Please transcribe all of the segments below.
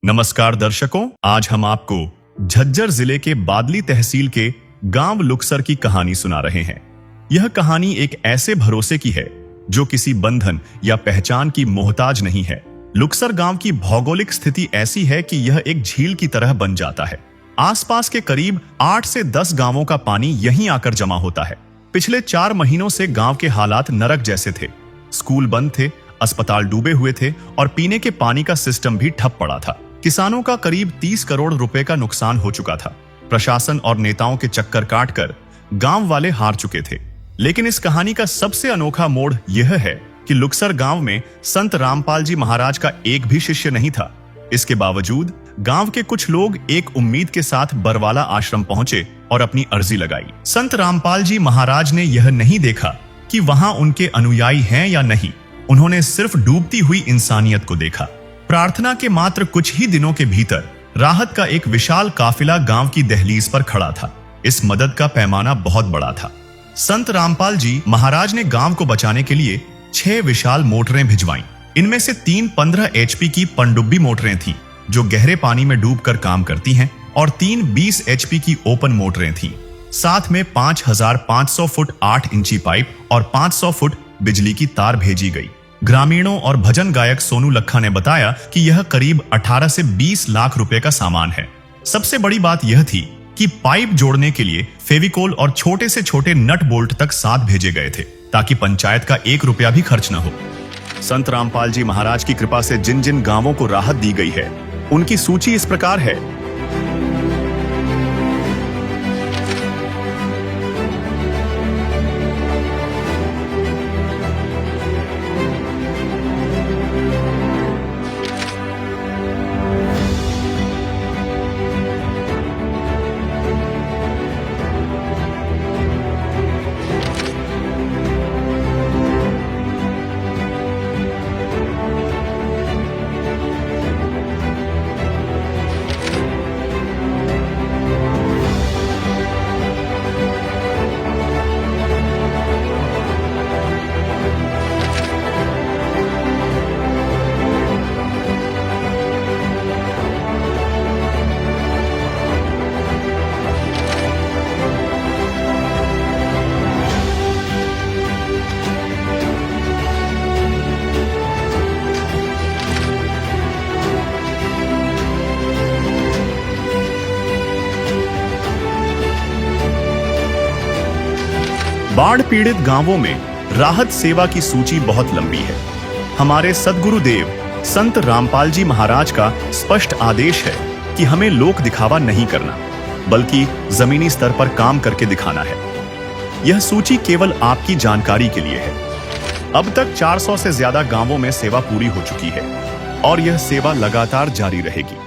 नमस्कार दर्शकों, आज हम आपको झज्जर जिले के बादली तहसील के गांव लुक्सर की कहानी सुना रहे हैं। यह कहानी एक ऐसे भरोसे की है जो किसी बंधन या पहचान की मोहताज नहीं है। लुक्सर गांव की भौगोलिक स्थिति ऐसी है कि यह एक झील की तरह बन जाता है। आसपास के करीब 8 से 10 गांवों का पानी यहीं आकर जमा होता है। पिछले 4 महीनों से गांव के हालात नरक जैसे थे। स्कूल बंद थे, अस्पताल डूबे हुए थे और पीने के पानी का सिस्टम भी ठप पड़ा था। किसानों का करीब 30 करोड़ रुपए का नुकसान हो चुका था। प्रशासन और नेताओं के चक्कर काटकर गांव वाले हार चुके थे। लेकिन इस कहानी का सबसे अनोखा मोड़ यह है कि लुक्सर गांव में संत रामपाल जी महाराज का एक भी शिष्य नहीं था। इसके बावजूद गांव के कुछ लोग एक उम्मीद के साथ बरवाला आश्रम पहुंचे और अपनी अर्जी लगाई। संत रामपाल जी महाराज ने यह नहीं देखा कि वहां उनके अनुयायी हैं या नहीं। उन्होंने सिर्फ डूबती हुई इंसानियत को देखा। प्रार्थना के मात्र कुछ ही दिनों के भीतर राहत का एक विशाल काफिला गांव की दहलीज पर खड़ा था। इस मदद का पैमाना बहुत बड़ा था। संत रामपाल जी महाराज ने गांव को बचाने के लिए 6 विशाल मोटरें भिजवाईं। इनमें से 3 15 HP की पनडुब्बी मोटरें थीं, जो गहरे पानी में डूबकर काम करती हैं, और 3 20 HP की ओपन मोटरें थीं। साथ में 5500 फुट 8 इंची पाइप और 500 फुट बिजली की तार भेजी गई। ग्रामीणों और भजन गायक सोनू लखा ने बताया कि यह करीब 18 से 20 लाख रुपए का सामान है। सबसे बड़ी बात यह थी कि पाइप जोड़ने के लिए फेविकोल और छोटे से छोटे नट बोल्ट तक साथ भेजे गए थे, ताकि पंचायत का 1 रुपया भी खर्च न हो। संत रामपाल जी महाराज की कृपा से जिन जिन गांवों को राहत दी गई है, उनकी सूची इस प्रकार है। बाढ़ पीड़ित गांवों में राहत सेवा की सूची बहुत लंबी है। हमारे सद्गुरुदेव संत रामपाल जी महाराज का स्पष्ट आदेश है कि हमें लोक दिखावा नहीं करना, बल्कि जमीनी स्तर पर काम करके दिखाना है। यह सूची केवल आपकी जानकारी के लिए है। अब तक 400 से ज्यादा गांवों में सेवा पूरी हो चुकी है और यह सेवा लगातार जारी रहेगी।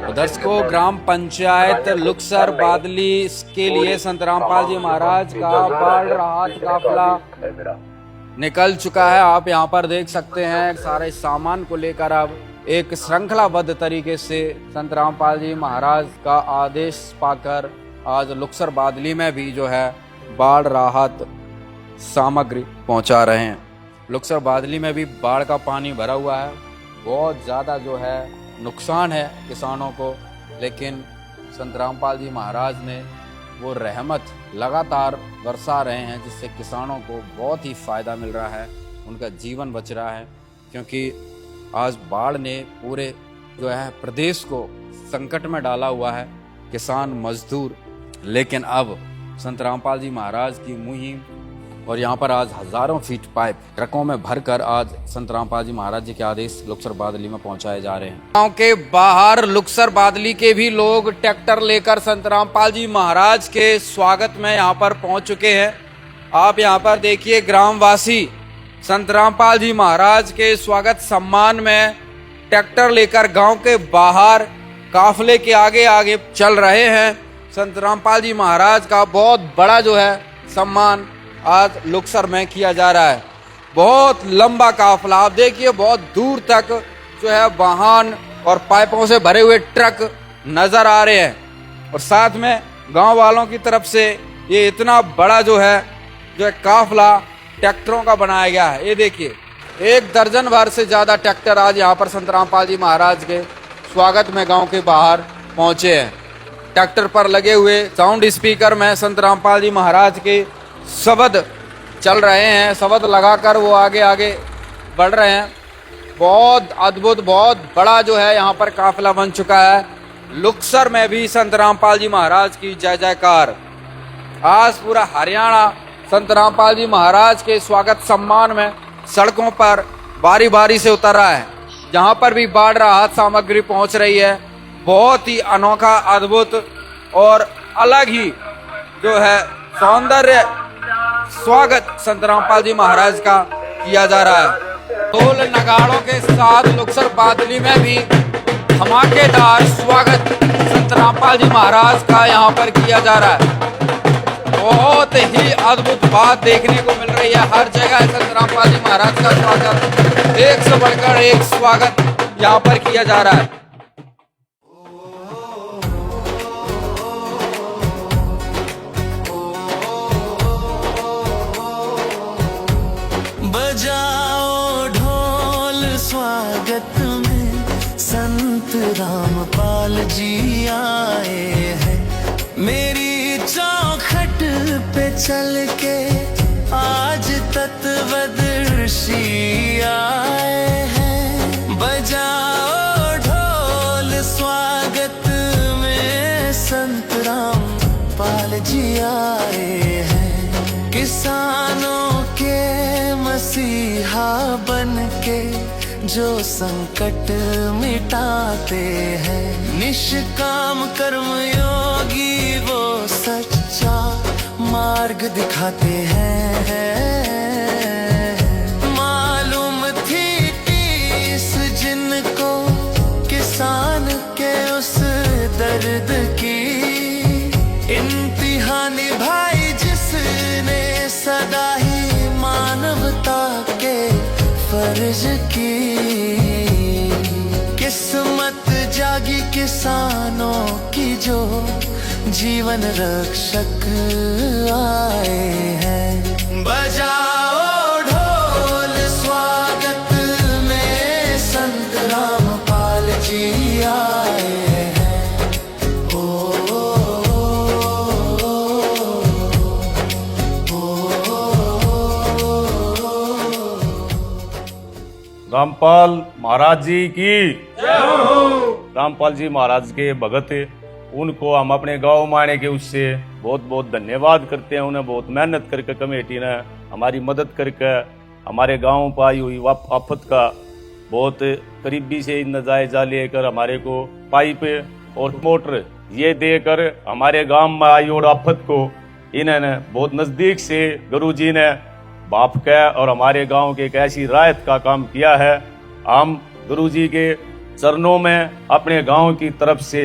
दर्शकों, ग्राम पंचायत लुक्सर बादली के लिए संत रामपाल जी महाराज का बाढ़ राहत काफिला निकल चुका है। आप यहां पर देख सकते हैं, सारे सामान को लेकर अब एक श्रृंखलाबद्ध तरीके से संत रामपाल जी महाराज का आदेश पाकर आज लुक्सर बादली में भी जो है बाढ़ राहत सामग्री पहुंचा रहे हैं। लुक्सर बादली में भी बाढ़ का पानी भरा हुआ है। बहुत ज़्यादा जो है नुकसान है किसानों को, लेकिन संत रामपाल जी महाराज ने वो रहमत लगातार बरसा रहे हैं, जिससे किसानों को बहुत ही फ़ायदा मिल रहा है, उनका जीवन बच रहा है। क्योंकि आज बाढ़ ने पूरे जो है प्रदेश को संकट में डाला हुआ है, किसान मजदूर। लेकिन अब संत रामपाल जी महाराज की मुहिम और यहाँ पर आज हजारों फीट पाइप ट्रकों में भरकर आज संत रामपाल जी महाराज जी के आदेश लुक्सर बादली में पहुंचाए जा रहे हैं। गांव के बाहर लुक्सर बादली के भी लोग ट्रैक्टर लेकर संत रामपाल जी महाराज के स्वागत में यहाँ पर पहुंच चुके हैं। आप यहाँ पर देखिए, ग्रामवासी संत रामपाल जी महाराज के स्वागत सम्मान में ट्रैक्टर लेकर गाँव के बाहर काफिले के आगे आगे चल रहे हैं। संत रामपाल जी महाराज का बहुत बड़ा जो है सम्मान आज लुक्सर में किया जा रहा है। बहुत लंबा काफिला, आप देखिए, बहुत दूर तक जो है वाहन और पाइपों से भरे हुए ट्रक नजर आ रहे हैं। और साथ में गांव वालों की तरफ से ये इतना बड़ा जो है काफिला ट्रैक्टरों का बनाया गया है। ये देखिए, एक दर्जन भर से ज्यादा ट्रैक्टर आज यहाँ पर संत रामपाल जी महाराज के स्वागत में गांव के बाहर पहुंचे हैं। ट्रैक्टर पर लगे हुए साउंड स्पीकर में संत रामपाल जी महाराज के शब्द चल रहे हैं। शब्द लगाकर वो आगे आगे बढ़ रहे हैं। बहुत अद्भुत, बहुत बड़ा जो है यहाँ पर काफिला बन चुका है। लुक्सर में भी संत रामपाल जी महाराज की जय जयकार। आज पूरा हरियाणा संत रामपाल जी महाराज के स्वागत सम्मान में सड़कों पर बारी बारी से उतर रहा है। जहां पर भी बाढ़ राहत सामग्री पहुंच रही है, बहुत ही अनोखा, अद्भुत और अलग ही जो है सौंदर्य स्वागत संत रामपाल जी महाराज का किया जा रहा है। ढोल नगाड़ों के साथ लुक्सर बादली में भी धमाकेदार स्वागत संत रामपाल जी महाराज का यहाँ पर किया जा रहा है। बहुत ही अद्भुत बात देखने को मिल रही है। हर जगह संत रामपाल जी महाराज का स्वागत, एक से बढ़कर एक स्वागत यहाँ पर किया जा रहा है। बजाओ ढोल स्वागत में संत रामपाल जी आए हैं। मेरी चौखट पे चल के आज तत्वदर्शी आए हैं। बजाओ ढोल स्वागत में संत रामपाल जी आए हैं। किसानों के मसीहा बन के जो संकट मिटाते हैं। निष्काम कर्म योगी वो सच्चा मार्ग दिखाते हैं। मालूम थी टीस जिनको किसान के उस दर्द की, इम्तिहान भाई जिसने सदा ही मानवता के फर्ज की। किस्मत जागी किसानों की जो जीवन रक्षक आए हैं। बजाओ ढोल स्वागत में संत रामपाल जी आए हैं। रामपाल महाराज जी की जय हो। रामपाल जी महाराज के भगत, उनको हम अपने गांव में आने के उससे बहुत बहुत धन्यवाद करते हैं। उन्हें बहुत मेहनत करके कमेटी ने हमारी मदद करके हमारे गांव पर आई हुई आफत का बहुत करीबी से नजायजा लेकर हमारे को पाइप और मोटर ये देकर हमारे गांव में आई और आफत को इन्होंने बहुत नजदीक से गुरुजी ने बाप का और हमारे गांव के एक ऐसी रायत का काम किया है। हम गुरुजी के चरणों में अपने गांव की तरफ से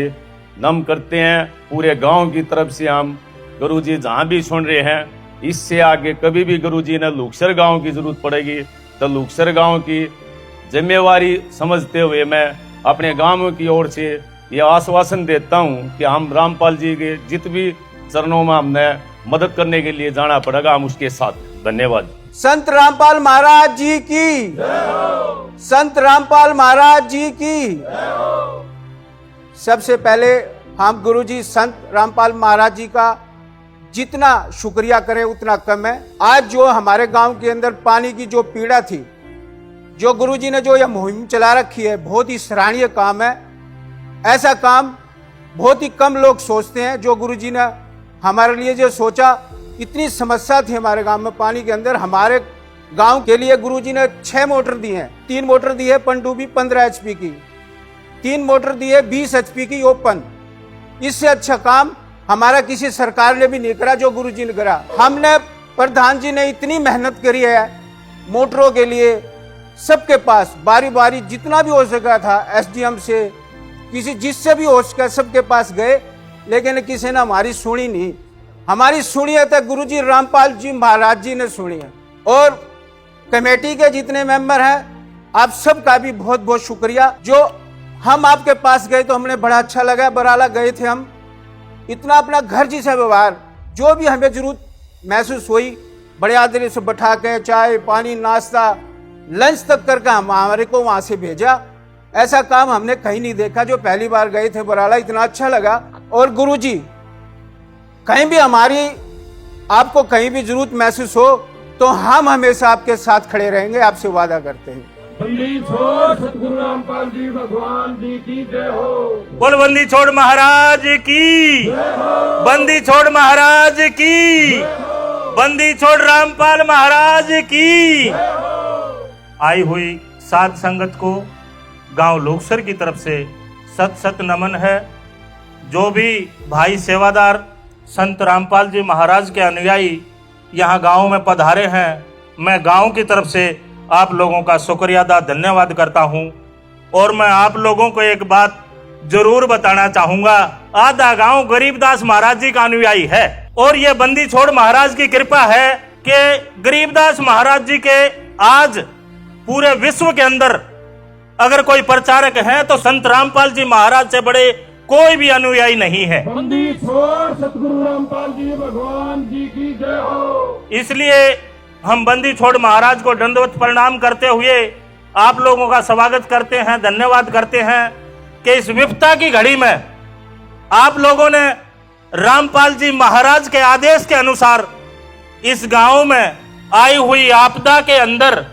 नम करते हैं। पूरे गांव की तरफ से हम गुरुजी जहां भी सुन रहे हैं, इससे आगे कभी भी गुरुजी ने लुक्सर गांव की जरूरत पड़ेगी तो लुक्सर गांव की जिम्मेवारी समझते हुए मैं अपने गांव की ओर से यह आश्वासन देता हूं कि हम रामपाल जी के जित भी चरणों में हमने मदद करने के लिए जाना पड़ेगा, हम उसके साथ। धन्यवाद। संत रामपाल महाराज जी की, संत रामपाल महाराज जी की। सबसे पहले हम गुरुजी संत रामपाल महाराज जी का जितना शुक्रिया करें उतना कम है। आज जो हमारे गांव के अंदर पानी की जो पीड़ा थी, जो गुरुजी ने जो यह मुहिम चला रखी है, बहुत ही सराहनीय काम है। ऐसा काम बहुत ही कम लोग सोचते हैं। जो गुरुजी ने हमारे लिए जो सोचा, इतनी समस्या थी हमारे गांव में पानी के अंदर। हमारे गांव के लिए गुरुजी ने 6 मोटर दी हैं। 3 मोटर दी है पनडुब्बी 15 HP की, 3 मोटर दी है 20 HP की ओपन। इससे अच्छा काम हमारा किसी सरकार ने भी नहीं करा जो गुरुजी ने करा। हमने, प्रधान जी ने इतनी मेहनत करी है मोटरों के लिए। सबके पास बारी बारी जितना भी हो सका था, SDM से किसी जिससे भी हो सका सबके पास गए, लेकिन किसी ने हमारी सुनी नहीं। हमारी सुनी है तो गुरुजी रामपाल जी महाराज जी ने सुनी है। और कमेटी के जितने मेंबर हैं, आप सबका भी बहुत बहुत शुक्रिया। जो हम आपके पास गए तो हमने बड़ा अच्छा लगा। बराला गए थे हम, इतना अपना घर जैसा व्यवहार, जो भी हमें जरूरत महसूस हुई, बड़े आदर से बैठा के चाय पानी नाश्ता लंच तक करके हमारे को वहां से भेजा। ऐसा काम हमने कहीं नहीं देखा। जो पहली बार गए थे बराला, इतना अच्छा लगा। और गुरुजी, कहीं भी हमारी आपको कहीं भी जरूरत महसूस हो तो हम हमेशा आपके साथ खड़े रहेंगे, आपसे वादा करते हैं। बंदी छोड़ सतगुरु रामपाल जी भगवान जी की जय हो। बोल बंदी छोड़ महाराज की, बंदी छोड़ महाराज की, बंदी छोड़ रामपाल महाराज की। आई हुई साध संगत को गांव लोकसर की तरफ से सत सत नमन है। जो भी भाई सेवादार संत रामपाल जी महाराज के अनुयायी यहाँ गांव में पधारे हैं, मैं गांव की तरफ से आप लोगों का शुक्रिया अदा धन्यवाद करता हूं। और मैं आप लोगों को एक बात जरूर बताना चाहूंगा, आधा गांव गरीबदास महाराज जी का अनुयायी है। और ये बंदी छोड़ महाराज की कृपा है कि गरीबदास महाराज जी के आज पूरे विश्व के अंदर अगर कोई प्रचारक है तो संत रामपाल जी महाराज से बड़े कोई भी अनुयायी नहीं है। बंदी छोड़ सतगुरु रामपाल जी भगवान जी की जय हो। इसलिए हम बंदी छोड़ महाराज को दंडवत प्रणाम करते हुए आप लोगों का स्वागत करते हैं, धन्यवाद करते हैं कि इस विपदा की घड़ी में आप लोगों ने रामपाल जी महाराज के आदेश के अनुसार इस गांव में आई हुई आपदा के अंदर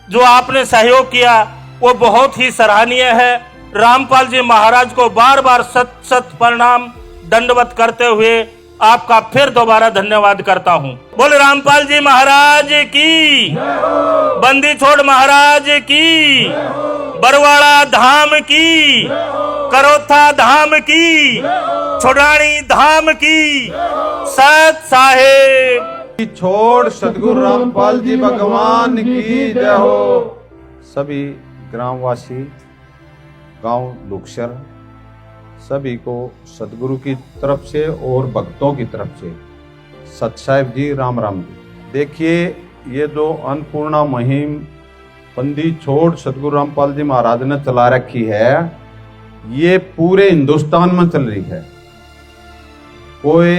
जो आपने सहयोग किया वो बहुत ही सराहनीय है। रामपाल जी महाराज को बार बार सत सत प्रणाम दंडवत करते हुए आपका फिर दोबारा धन्यवाद करता हूँ। बोल रामपाल जी महाराज की, बंदी छोड़ महाराज की, बरवाड़ा धाम की, करोथा धाम की, छोड़ानी धाम की, सत साहेब। छोड़ सतगुरु रामपाल जी भगवान की जय हो। सभी ग्रामवासी, गांव लुक्सर, सभी को सतगुरु की तरफ से और भक्तों की तरफ से सत साहिब जी, राम राम जी। देखिए, ये जो अन्नपूर्णा मुहिम बंदी छोड़ सतगुरु रामपाल जी महाराज ने चला रखी है, ये पूरे हिंदुस्तान में चल रही है। कोई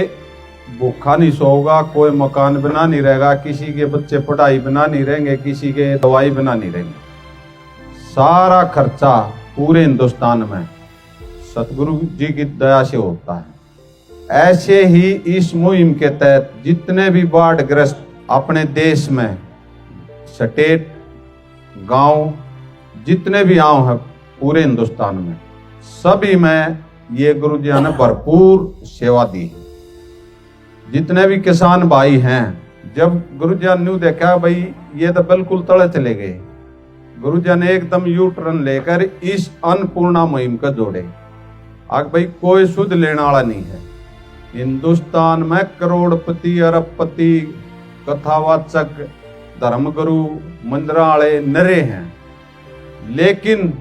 भूखा नहीं सोएगा, कोई मकान बिना नहीं रहेगा, किसी के बच्चे पढ़ाई बिना नहीं रहेंगे, किसी के दवाई बिना नहीं रहेंगे। सारा खर्चा पूरे हिंदुस्तान में सतगुरु जी की दया से होता है। ऐसे ही इस मुहिम के तहत जितने भी बाढ़ ग्रस्त अपने देश में स्टेट, गांव, जितने भी गांव हैं पूरे हिंदुस्तान में, सभी में ये गुरु जी ने भरपूर सेवा दी। जितने भी किसान भाई हैं, जब गुरु जी ने देखा भाई ये तो बिल्कुल तले चले गए, गुरु जी ने एकदम यू टर्न लेकर इस अन्नपूर्णा मुहिम को जोड़े। आग भाई कोई सुध लेने वाला नहीं है। हिंदुस्तान में करोड़पति, अरबपति, कथावाचक, धर्मगुरु, मंदिर वाले नरे हैं, लेकिन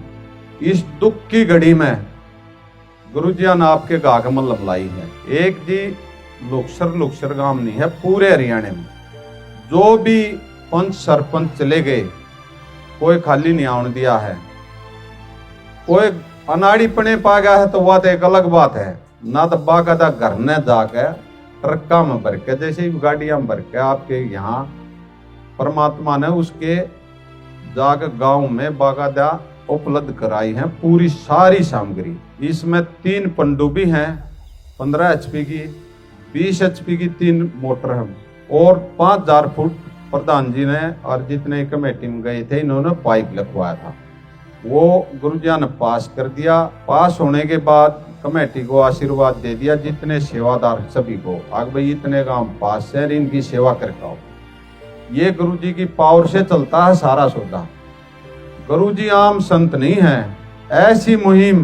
इस दुख की घड़ी में गुरु जी ने आपके गाग में लाई है। एक जी लुक्सर गांव नहीं है, पूरे हरियाणा में जो भी पंच सरपंच चले गए, कोई खाली नहीं आने दिया है। कोई अनाड़ी पने पा गया है तो वह तो एक अलग बात है, ना तो बाकायदा घर ने जाकर ट्रक्का में भर के, जैसे ही गाड़ियां में भर के आपके यहाँ परमात्मा ने उसके जाकर गांव में बाकायदा उपलब्ध कराई है पूरी सारी सामग्री। इसमें 3 पनडुब्बी हैं, 15 HP की, 20 HP की 3 मोटर है, और 5000 फुट प्रधान जी ने और जितने कमेटी में गए थे इन्होंने पाइप लगवाया था, वो गुरुजी ने पास कर दिया। पास होने के बाद कमेटी को आशीर्वाद दे दिया, जितने सेवादार सभी को, आग भाई इतने काम पास है, इनकी सेवा करके आओ। ये गुरुजी की पावर से चलता है सारा सौदा। गुरुजी आम संत नहीं है। ऐसी मुहिम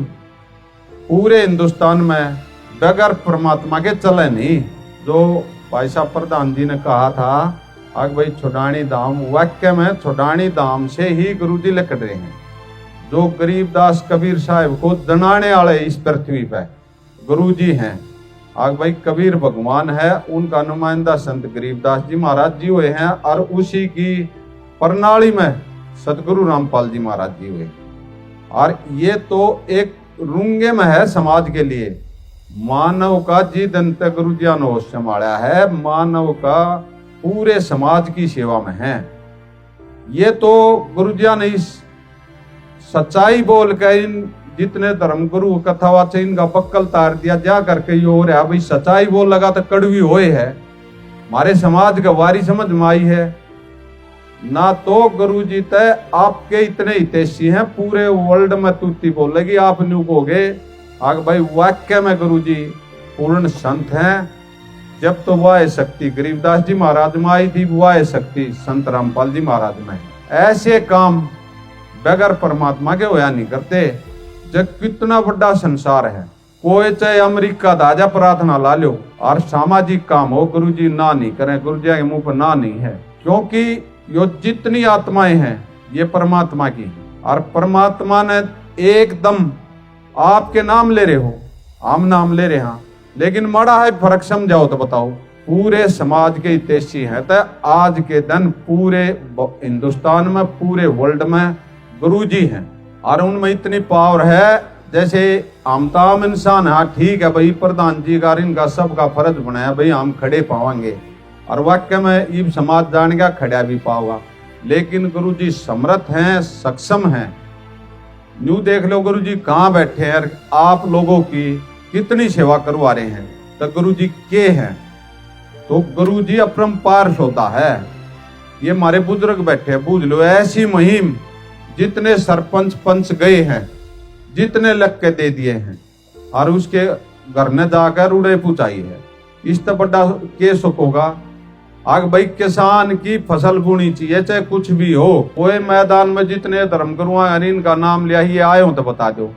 पूरे हिंदुस्तान में बगैर परमात्मा के चले नहीं। जो भाई साहब प्रधान जी ने कहा था, आग भाई छोड़ानी धाम, वाक्य में छोड़ानी धाम से ही गुरुजी लकड़ रहे हैं। जो गरीबदास कबीर साहब को दनाने वाले इस पृथ्वी पे गुरुजी हैं। आग भाई कबीर भगवान है, उनका नुमाइंदा संत गरीबदास जी महाराज जी हुए हैं, और उसी की प्रणाली में सतगुरु रामपाल जी महाराज जी हुए। और ये तो एक रूंगे में है समाज के लिए। मानव का जी दंत गुरु जी ने संभाला है, मानव का पूरे समाज की सेवा में है। ये तो गुरुजिया ने इस सच्चाई बोल कर इन जितने धर्मगुरु कथावाचक इनका बक्कल तार दिया जा करके ये हो रहा भाई सच्चाई बोल लगा तो कड़वी होए है। हमारे समाज का वारी समझ में आई है ना। तो गुरुजी तय आपके इतने हितैषी हैं पूरे वर्ल्ड में तूती बोलेगी आप न्यू कहोगे आग भाई वाक्य में गुरुजी पूर्ण संत हैं। जब तो वाह शक्ति गरीबदास जी महाराज में आई थी, वाह शक्ति संत रामपाल जी महाराज में। ऐसे काम बगैर परमात्मा के होया नहीं करते। जब कितना बड़ा संसार है, कोई चाहे अमेरिका दाजा प्रार्थना ला लो और सामाजिक काम हो गुरुजी ना नहीं करें, गुरुजी के मुंह पर ना नहीं है। क्योंकि यो जितनी आत्माएं हैं ये परमात्मा की हैं और परमात्मा ने एकदम आपके नाम ले रहे हो, हम नाम ले रहे हैं, लेकिन माड़ा है फर्क समझाओ तो बताओ। पूरे समाज के हितैषी हैं तो आज के दिन पूरे हिंदुस्तान में पूरे वर्ल्ड में गुरुजी हैं और उनमें इतनी पावर है। जैसे हम ताम इंसान है, ठीक है भाई प्रधान जी का इनका सबका फर्ज बनाया भाई हम खड़े पावांगे और वाक्य में ये समाज जान गया खड़ा भी पाओगा, लेकिन गुरुजी समर्थ हैं, सक्षम हैं। न्यू देख लो गुरुजी कहाँ बैठे हैं, आप लोगों की कितनी सेवा करवा रहे हैं। तो गुरुजी के हैं तो गुरुजी अपरंपार होता है। ये हमारे बुजुर्ग बैठे हैं, बूझ लो ऐसी मुहिम जितने सरपंच पंच गए हैं, जितने लग के दे दिए हैं और उसके घर ने जाकर उड़े पूछाई है। इस तो बड़ा केस होगा। आग भाई किसान की फसल बुनी चाहिए चाहे कुछ भी हो। कोई मैदान में जितने धर्मगुरु इनका नाम लिया ही आए हो तो बता दो।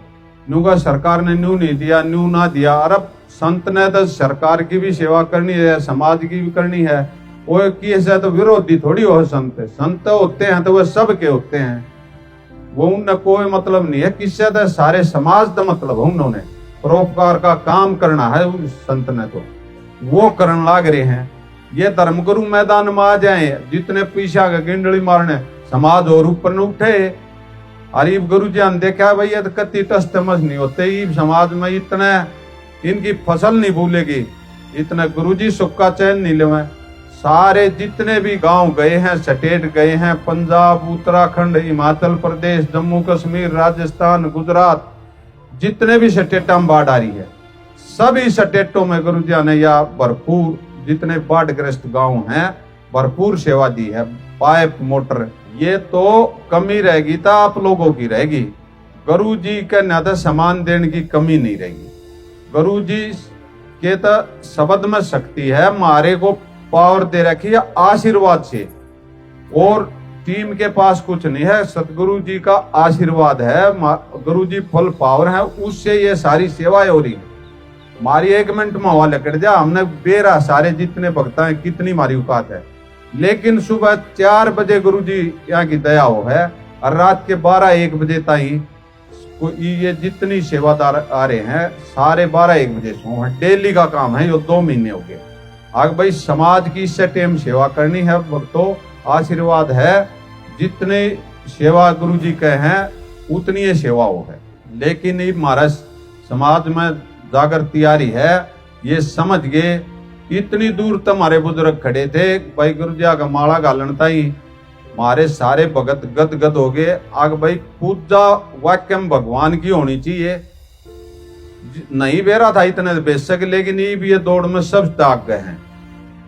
न्यू का सरकार ने न्यू नहीं दिया, न्यू ना दिया। अरब संत ने तो सरकार की भी सेवा करनी है, समाज की भी करनी है। वो की ऐसा तो विरोधी थोड़ी हो संत। संत होते हैं तो वह सबके होते हैं, वो उनने कोई मतलब नहीं है किससे तो सारे समाज का मतलब है। उन्होंने परोपकार का काम करना है उस संत ने, तो वो करने लाग रहे हैं। ये धर्मगुरु मैदान में आ जाए जितने पीछा का गिंडली मारने समाज और ऊपर न उठे। अरे गुरु जी ने देखा भाई ये तो कति तस्तमस नहीं होते, समाज में इतने इनकी फसल नहीं भूलेगी, इतने गुरुजी सुख का चैन नहीं लेवे। सारे जितने भी गांव गए हैं, स्टेट गए हैं, पंजाब, उत्तराखंड, हिमाचल प्रदेश, जम्मू कश्मीर, राजस्थान, गुजरात, जितने भी स्टेटों में बाढ़ आ रही है, सभी स्टेटों में गुरुजी ने या भरपूर जितने बाढ़ग्रस्त गांव हैं भरपूर सेवा दी है। पाइप मोटर ये तो कमी रहेगी तो आप लोगों की रहेगी। गुरुजी के न तो सामान देने की कमी नहीं रहेगी। गुरुजी के तो शब्द में शक्ति है, हमारे को पावर दे रखी है आशीर्वाद से, और टीम के पास कुछ नहीं है, सतगुरु जी का आशीर्वाद है। गुरु जी फुल पावर है, उससे ये सारी सेवाएं हो रही है। हमारी 1 मिनट में हवा लकड़ जा, हमने बेरा सारे जितने भक्त हैं कितनी हमारी औकात है, लेकिन सुबह 4 बजे गुरु जी यहाँ की दया हो है और रात के 12-1 बजे ताई ये जितनी सेवादार आ रहे हैं सारे 12-1 बजे सो हैं। डेली का काम है, ये 2 महीने हो गए। आगे भाई समाज की इससे टाइम सेवा करनी है, भक्तों आशीर्वाद है। जितने सेवा गुरु जी के हैं उतनी ये सेवा हो है, लेकिन ये हमारा समाज में जागृति आ रही है, ये समझ गए। इतनी दूर तक हमारे बुजुर्ग खड़े थे भाई गुरु जी का माला गालन ताई हमारे सारे भगत गदगद हो गए। आग भाई पूजा वाक्य में भगवान की होनी चाहिए, नहीं बेरा था इतने बेशक, लेकिन ये भी ये दौड़ में सब दाग गए हैं।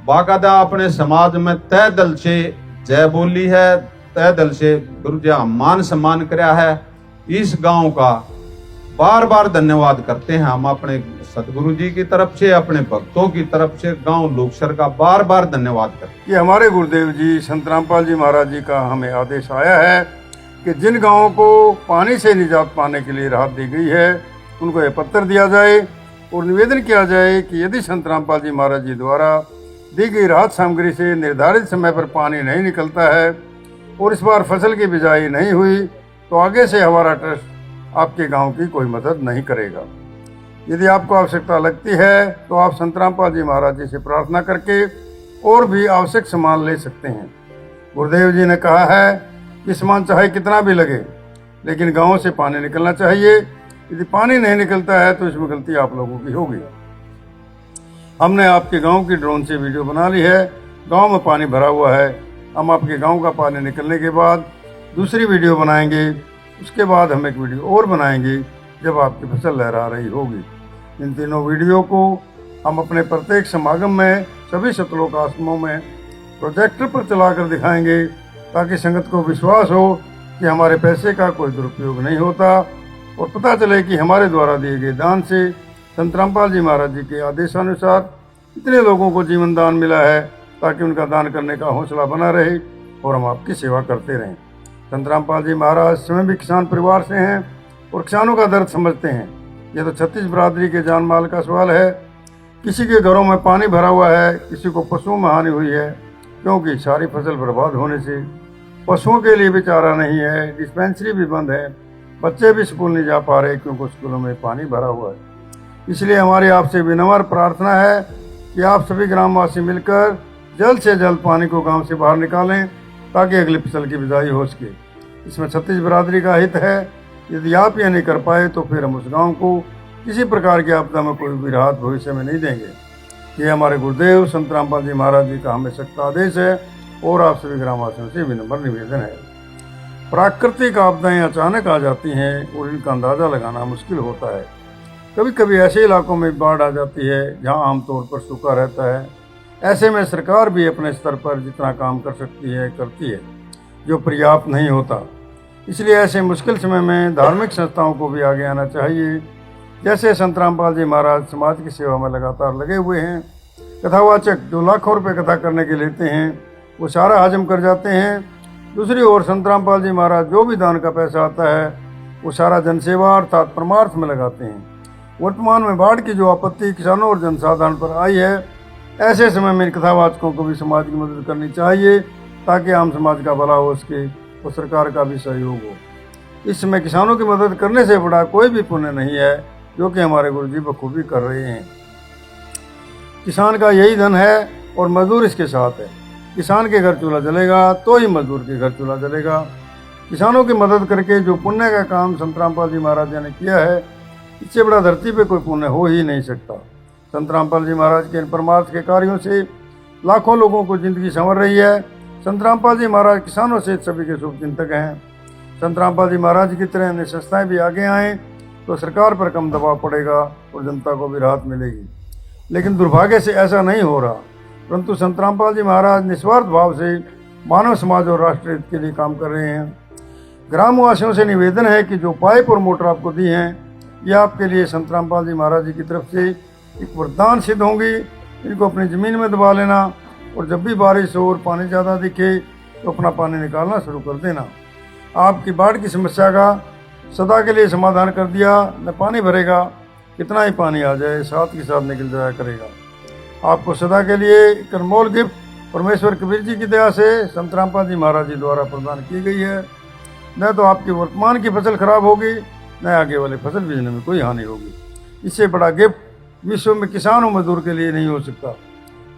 बाकायदा अपने समाज में तय दल से जय बोली है, तय दल से गुरु जी मान सम्मान कराया है। इस गांव का बार बार धन्यवाद करते हैं हम अपने सतगुरु जी की तरफ से, अपने भक्तों की तरफ से, गांव लोकसर का बार बार धन्यवाद करते हैं। कि हमारे गुरुदेव जी संत रामपाल जी महाराज जी का हमें आदेश आया है कि जिन गांवों को पानी से निजात पाने के लिए राहत दी गई है उनको यह पत्र दिया जाए और निवेदन किया जाए कि यदि संत रामपाल जी महाराज जी द्वारा दी गई राहत सामग्री से निर्धारित समय पर पानी नहीं निकलता है और इस बार फसल की बिजाई नहीं हुई तो आगे से हमारा ट्रस्ट आपके गांव की कोई मदद नहीं करेगा। यदि आपको आवश्यकता लगती है तो आप संत रामपाल जी महाराज जी से प्रार्थना करके और भी आवश्यक सामान ले सकते हैं। गुरुदेव जी ने कहा है कि सामान चाहे कितना भी लगे लेकिन गांव से पानी निकलना चाहिए। यदि पानी नहीं निकलता है तो इसमें गलती आप लोगों की होगी। हमने आपके गांव की ड्रोन से वीडियो बना ली है। गांव में पानी भरा हुआ है, हम आपके गांव का पानी निकलने के बाद दूसरी वीडियो बनाएंगे। उसके बाद हम एक वीडियो और बनाएंगे जब आपकी फसल लहरा रही होगी। इन तीनों वीडियो को हम अपने प्रत्येक समागम में सभी सतलोक आश्रमों में प्रोजेक्टर पर चलाकर दिखाएंगे, ताकि संगत को विश्वास हो कि हमारे पैसे का कोई दुरुपयोग नहीं होता, और पता चले कि हमारे द्वारा दिए गए दान से संत रामपाल जी महाराज जी के आदेशानुसार इतने लोगों को जीवन दान मिला है, ताकि उनका दान करने का हौसला बना रहे और हम आपकी सेवा करते रहें। संत रामपाल जी महाराज स्वयं भी किसान परिवार से हैं और किसानों का दर्द समझते हैं। यह तो छत्तीस बरादरी के जान माल का सवाल है। किसी के घरों में पानी भरा हुआ है, किसी को पशुओं में हानि हुई है, क्योंकि सारी फसल बर्बाद होने से पशुओं के लिए भी चारा नहीं है, डिस्पेंसरी भी बंद है, बच्चे भी स्कूल नहीं जा पा रहे क्योंकि स्कूलों में पानी भरा हुआ है। इसलिए हमारी आपसे विनम्र प्रार्थना है कि आप सभी ग्रामवासी मिलकर जल्द से जल्द पानी को गांव से बाहर निकालें, ताकि अगली फसल की बिजाई हो सके। इसमें छत्तीस बरादरी का हित है। यदि आप यह नहीं कर पाए तो फिर हम उस गांव को किसी प्रकार की आपदा में कोई भी राहत भविष्य में नहीं देंगे। ये हमारे गुरुदेव संत रामपाल जी महाराज जी का हमें सख्त आदेश है और आप सभी ग्रामवासियों से विनम्र निवेदन है। प्राकृतिक आपदाएं अचानक आ जाती हैं और इनका अंदाज़ा लगाना मुश्किल होता है। कभी कभी ऐसे इलाकों में बाढ़ आ जाती है जहां आमतौर पर सूखा रहता है। ऐसे में सरकार भी अपने स्तर पर जितना काम कर सकती है करती है, जो पर्याप्त नहीं होता। इसलिए ऐसे मुश्किल समय में धार्मिक संस्थाओं को भी आगे आना चाहिए। जैसे संत रामपाल जी महाराज समाज की सेवा में लगातार लगे हुए हैं। कथावाचक जो लाखों रुपए कथा करने के लेते हैं वो सारा हजम कर जाते हैं। दूसरी ओर संत रामपाल जी महाराज जो भी दान का पैसा आता है वो सारा जनसेवा अर्थात परमार्थ में लगाते हैं। वर्तमान में बाढ़ की जो आपत्ति किसानों और जनसाधारण पर आई है, ऐसे समय में कथावाचकों को भी समाज की मदद करनी चाहिए, ताकि आम समाज का भला हो सके और सरकार का भी सहयोग हो। इस समय किसानों की मदद करने से बड़ा कोई भी पुण्य नहीं है, जो कि हमारे गुरुजी बखूबी कर रहे हैं। किसान का यही धन है और मजदूर इसके साथ है। किसान के घर चूल्हा जलेगा तो ही मजदूर के घर चूल्हा जलेगा। किसानों की मदद करके जो पुण्य का काम संत रामपाल जी महाराज जी ने किया है, इससे बड़ा धरती पे कोई पुण्य हो ही नहीं सकता। संत रामपाल जी महाराज के इन परमार्थ के कार्यों से लाखों लोगों को जिंदगी संवर रही है। संत रामपाल जी महाराज किसानों से सभी के शुभ चिंतक हैं। संत रामपाल जी महाराज की तरह अन्य संस्थाएं भी आगे आएँ तो सरकार पर कम दबाव पड़ेगा और जनता को भी राहत मिलेगी। लेकिन दुर्भाग्य से ऐसा नहीं हो रहा, परंतु संत रामपाल जी महाराज निस्वार्थ भाव से मानव समाज और राष्ट्र हित के लिए काम कर रहे हैं। ग्रामवासियों से निवेदन है कि जो पाइप और मोटर आपको दी हैं, ये आपके लिए संत रामपाल जी महाराज जी की तरफ से एक वरदान सिद्ध होंगी। इनको अपनी ज़मीन में दबा लेना और जब भी बारिश हो और पानी ज़्यादा दिखे तो अपना पानी निकालना शुरू कर देना। आपकी बाढ़ की समस्या का सदा के लिए समाधान कर दिया। न पानी भरेगा, कितना ही पानी आ जाए साथ के साथ निकल जाया करेगा। आपको सदा के लिए एक अनमोल गिफ्ट परमेश्वर कबीर जी की दया से संत रामपाल जी महाराज जी द्वारा प्रदान की गई है। न तो आपकी वर्तमान की फसल खराब होगी, न आगे वाले फसल बीजने में कोई हानि होगी। इससे बड़ा गिफ्ट विश्व में किसान और मजदूर के लिए नहीं हो सकता।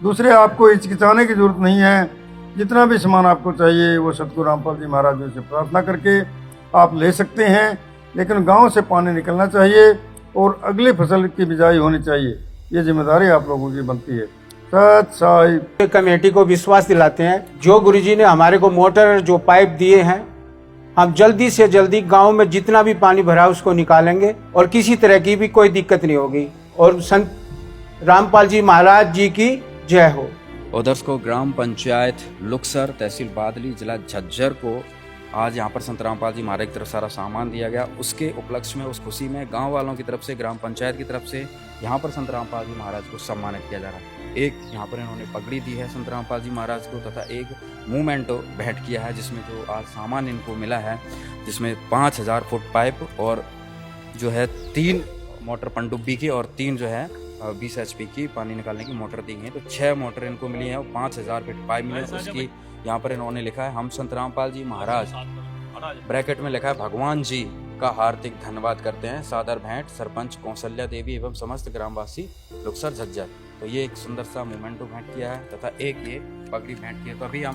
दूसरे, आपको हिचकिचाने की जरूरत नहीं है। जितना भी सामान आपको चाहिए वो सतगुरु रामपाल जी महाराज जी से प्रार्थना करके आप ले सकते हैं, लेकिन गांव से पानी निकलना चाहिए और अगली फसल की बिजाई होनी चाहिए। ये जिम्मेदारी आप लोगों की बनती है। सत साहिब कमेटी को विश्वास दिलाते हैं, जो गुरुजी ने हमारे को मोटर जो पाइप दिए हैं, हम जल्दी से जल्दी गांव में जितना भी पानी भरा उसको निकालेंगे और किसी तरह की भी कोई दिक्कत नहीं होगी। और संत रामपाल जी महाराज जी की जय हो। उधर को ग्राम पंचायत लुक्सर, तहसील बादली, जिला झज्जर को आज यहाँ पर संत रामपाल जी महाराज की तरफ सारा सामान दिया गया। उसके उपलक्ष्य में, उस खुशी में गांव वालों की तरफ से, ग्राम पंचायत की तरफ से यहाँ पर संत रामपाल जी महाराज को सम्मानित किया जा रहा है। एक यहाँ पर इन्होंने पगड़ी दी है संत रामपाल जी महाराज को, तथा एक मूवमेंटो भेंट किया है, जिसमें जो आज सामान इनको मिला है, जिसमें 5000 फुट पाइप और जो है 3 मोटर पनडुब्बी की और 3 जो है 20 HP की पानी निकालने की मोटर दी गई है। तो 6 मोटर इनको मिली हैं और 5000 फीट पाइप मिले। उसकी यहाँ पर इन्होंने लिखा है, हम संत रामपाल जी महाराज ब्रैकेट में लिखा है भगवान जी का हार्दिक धन्यवाद करते हैं। सादर भेंट सरपंच कौशल्या देवी एवं समस्त ग्रामवासी लुक्सर झज्जर। तो ये एक सुंदर सा मोमेंटो भेंट किया है तथा एक ये पगड़ी भेंट किया। तो अभी हम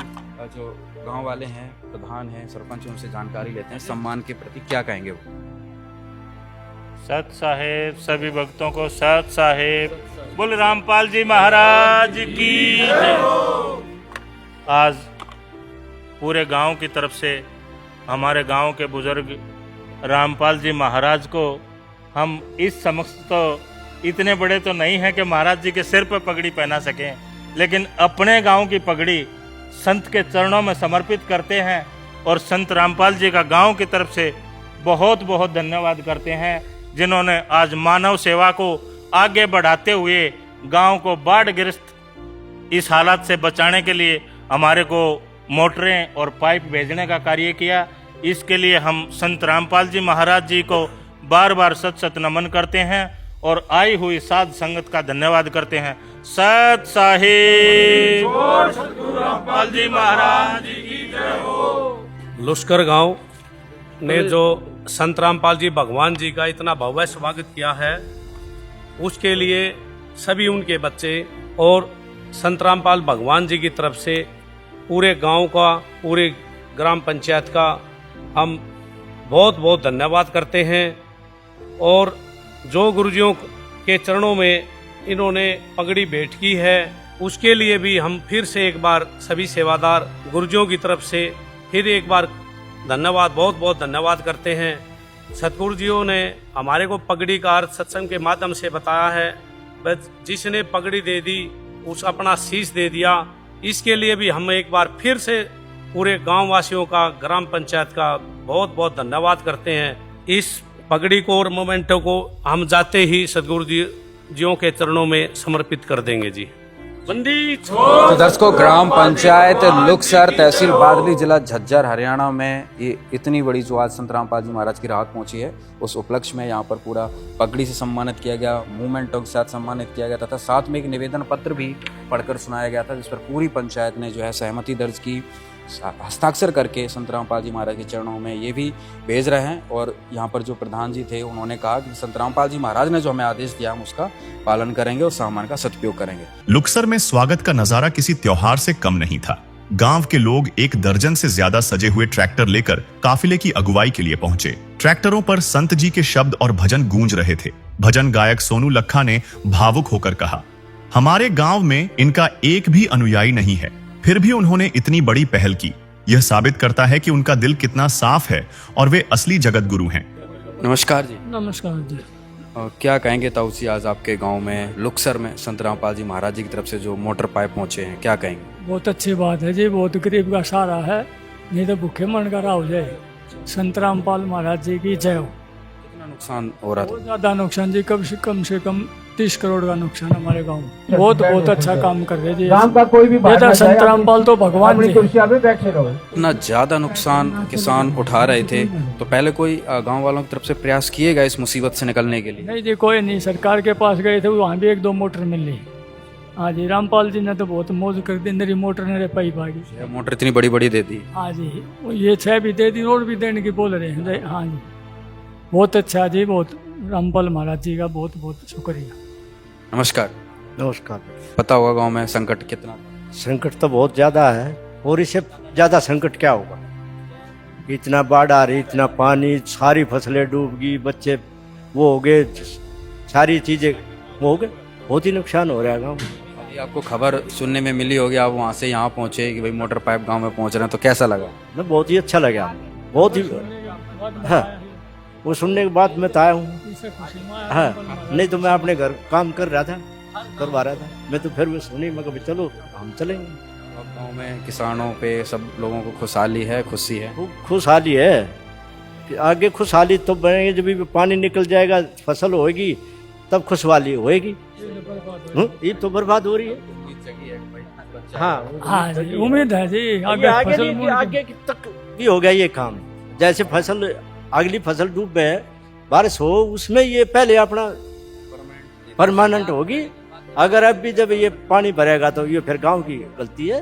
जो गांव वाले हैं, प्रधान हैं, सरपंच, उनसे जानकारी लेते हैं सम्मान के प्रति क्या कहेंगे वो। सत साहेब, सभी भक्तों को सत साहेब, बोल रामपाल जी महाराज की जय। आज पूरे गांव की तरफ से हमारे गांव के बुजुर्ग रामपाल जी महाराज को हम इस समक्ष तो इतने बड़े तो नहीं हैं कि महाराज जी के सिर पर पगड़ी पहना सकें, लेकिन अपने गांव की पगड़ी संत के चरणों में समर्पित करते हैं और संत रामपाल जी का गांव की तरफ से बहुत बहुत धन्यवाद करते हैं, जिन्होंने आज मानव सेवा को आगे बढ़ाते हुए गांव को बाढ़ग्रस्त इस हालात से बचाने के लिए हमारे को मोटरें और पाइप भेजने का कार्य किया। इसके लिए हम संत रामपाल जी महाराज जी को बार बार सत सत नमन करते हैं और आई हुई साध संगत का धन्यवाद करते हैं। सत साहिब सतगुरु रामपाल जी महाराज की जय हो। लुस्कर गांव ने जो संत रामपाल जी भगवान जी का इतना भव्य स्वागत किया है, उसके लिए सभी उनके बच्चे और संत रामपाल भगवान जी की तरफ से पूरे गांव का, पूरे ग्राम पंचायत का हम बहुत बहुत धन्यवाद करते हैं। और जो गुरुजियों के चरणों में इन्होंने पगड़ी भेंट की है, उसके लिए भी हम फिर से एक बार सभी सेवादार गुरुजियों की तरफ से फिर एक बार धन्यवाद, बहुत बहुत धन्यवाद करते हैं। सतगुरु जियों ने हमारे को पगड़ी का अर्थ सत्संग के माध्यम से बताया है। बस जिसने पगड़ी दे दी उस अपना शीश दे दिया। इसके लिए भी हम एक बार फिर से पूरे गांव वासियों का, ग्राम पंचायत का बहुत बहुत धन्यवाद करते हैं। इस पगड़ी को और मोमेंटो को हम जाते ही सतगुरु जियों के चरणों में समर्पित कर देंगे जी। बंदी तो दर्शकों, ग्राम पंचायत लुक्सर, तहसील बादली, जिला झज्जर, हरियाणा में ये इतनी बड़ी जो आज संत रामपाल जी महाराज की राहत पहुंची है, उस उपलक्ष्य में यहाँ पर पूरा पगड़ी से सम्मानित किया गया, मूवमेंटों के साथ सम्मानित किया गया तथा साथ में एक निवेदन पत्र भी पढ़कर सुनाया गया था, जिस पर पूरी पंचायत ने जो है सहमति दर्ज की, हस्ताक्षर करके संत रामपाल जी महाराज के चरणों में ये भी भेज रहे हैं। और यहाँ पर जो प्रधान जी थे उन्होंने कहा कि संत रामपाल जी महाराज ने जो हमें आदेश दिया हम उसका पालन करेंगे और सामान का सदुपयोग करेंगे। लुक्सर में स्वागत का नजारा किसी त्योहार से कम नहीं था। गांव के लोग 1 दर्जन से ज्यादा सजे हुए ट्रैक्टर लेकर काफिले की अगुवाई के लिए पहुंचे। ट्रैक्टरों पर संत जी के शब्द और भजन गूंज रहे थे। भजन गायक सोनू लखा ने भावुक होकर कहा, हमारे गांव में इनका एक भी अनुयायी नहीं है, फिर भी उन्होंने इतनी बड़ी पहल की। यह साबित करता है कि उनका दिल कितना साफ है और वे असली जगत गुरु हैं। नमस्कार जी। नमस्कार जी। क्या कहेंगे ताऊ जी, आज आपके गांव में लुक्सर में संत रामपाल जी महाराज जी की तरफ से जो मोटर पाइप पहुंचे हैं, क्या कहेंगे? बहुत अच्छी बात है जी, बहुत गरीब का सहारा है, नहीं तो भूखे मन का हो जाए। संत रामपाल महाराज जी की जय हो। कितना नुकसान हो रहा था? बहुत ज्यादा नुकसान जी, कम से कम 30 करोड़ का नुकसान हमारे गांव में। बहुत अच्छा काम कर रहे जी। गांव का कोई भी बात संत रामपाल तो भगवान जी। बैठे रहो। इतना ज्यादा नुकसान किसान उठा रहे थे, तो पहले कोई गांव वालों की तरफ से प्रयास किए गए इस मुसीबत से निकलने के लिए? नहीं जी, कोई नहीं। सरकार के पास गए थे, वहाँ भी 1-2 मोटर मिली। हाँ जी, रामपाल जी ने तो बहुत मौज कर दी, मेरी मोटर ने पाइप आ गई। मोटर इतनी बड़ी बड़ी दे दी? हाँ जी, ये 6 भी दे दी और भी देने की बोल रहे हैं। हाँ जी, बहुत अच्छा जी, बहुत रामपाल महाराज जी का बहुत बहुत शुक्रिया। नमस्कार। नमस्कार। पता होगा गांव में संकट कितना? संकट तो बहुत ज्यादा है, और इससे ज्यादा संकट क्या होगा। इतना बाढ़ आ रही, इतना पानी, सारी फसलें डूब गई, बच्चे वो हो गए, सारी चीजें वो हो गए, बहुत ही नुकसान हो रहा है गाँव में। अभी आपको खबर सुनने में मिली होगी, आप वहाँ से यहाँ पहुँचे कि भाई मोटर पाइप गाँव में पहुँच रहे हैं, तो कैसा लगा? बहुत ही अच्छा लगा, बहुत ही। हाँ, वो सुनने के बाद मैं तो आया हूँ। हाँ, नहीं तो मैं अपने घर काम करवा रहा था, मैं तो फिर भी सुनी, मैं कभी चलो हम चलेंगे। गाँव में किसानों पे सब लोगों को खुशहाली है, खुशी है? खुशहाली है, आगे खुशहाली तो बनेगी जब भी पानी निकल जाएगा, फसल होगी तब खुशहाली होएगी। ये तो बर्बाद हो रही है। हाँ जी, उम्मीद है जी आगे तक भी हो गया ये काम। जैसे फसल, अगली फसल डूब में बारिश हो, उसमें ये पहले अपना परमानेंट होगी। अगर अब भी जब ये पानी भरेगा तो ये फिर गांव की गलती है।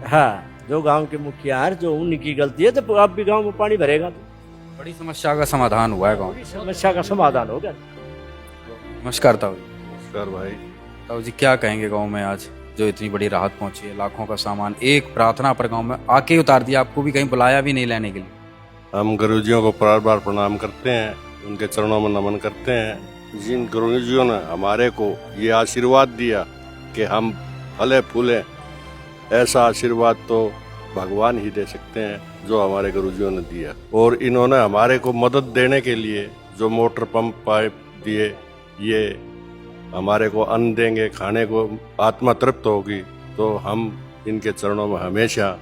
हाँ, जो गांव के मुखिया है, जो उनकी गलती है, तो अब भी गांव में पानी भरेगा तो बड़ी समस्या का समाधान हुआ है। गाँव समस्या का समाधान हो गया। नमस्कार ताऊ। नमस्कार भाई। ताऊ जी, क्या कहेंगे गाँव में आज जो इतनी बड़ी राहत पहुंची है, लाखों का सामान एक प्रार्थना पर गांव में आके उतार दिया, आपको भी कहीं बुलाया भी नहीं लेने के लिए? हम गुरुजियों को बार बार प्रणाम करते हैं, उनके चरणों में नमन करते हैं। जिन गुरुजियों ने हमारे को ये आशीर्वाद दिया कि हम फले फूले ऐसा आशीर्वाद तो भगवान ही दे सकते हैं जो हमारे गुरुजियों ने दिया। और इन्होंने हमारे को मदद देने के लिए जो मोटर पंप पाइप दिए, ये हमारे को अन्न देंगे, खाने को आत्मा तृप्त होगी, तो हम इनके चरणों में हमेशा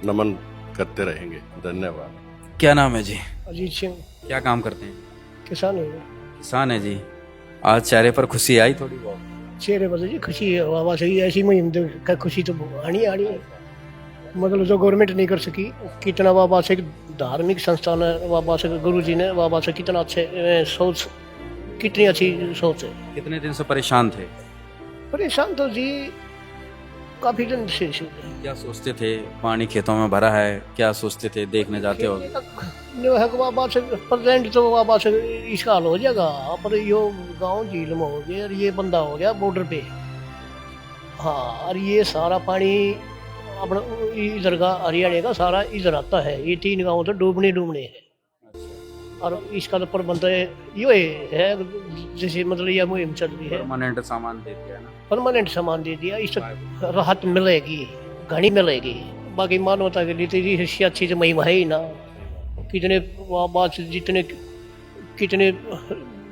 नमन करते रहेंगे। धन्यवाद। क्या नाम है जी? अजीत सिंह। क्या काम करते हैं? किसान है। किसान है जी। आज चेहरे पर खुशी आई थोड़ी बहुत? चेहरे पर जी खुशी है, वाह सही ऐसी मुहिम का खुशी तो आनी है। मतलब जो गवर्नमेंट नहीं कर सकी, कितना वाह से धार्मिक संस्थान है, वाह से गुरु जी ने वाह से कितना अच्छे सोच, कितनी अच्छी सोच है। कितने दिन से परेशान थे? परेशान तो जी काफी दिन से। क्या सोचते थे? पानी खेतों में भरा है, क्या सोचते थे? देखने जाते हो? जो है वाह से प्रेजेंट तो वाह से इसका हाल हो जाएगा, पर यो गांव झील में हो गया और ये बंदा हो गया बॉर्डर पे। हाँ, और ये सारा पानी अपना इधर का हरियाणा का सारा इधर आता है। ये 3 गांव तो डूबने है, और इसका तो प्रबंध यो है जैसे मतलब यह मुहिम चल रही है। परमानेंट सामान दे दिया ना? परमानेंट सामान दे दिया, इस राहत मिलेगी, घनी मिलेगी। बाकी मानवता के लिए तो इससे अच्छी तो महिमा है ही ना। कितने बात जितने कितने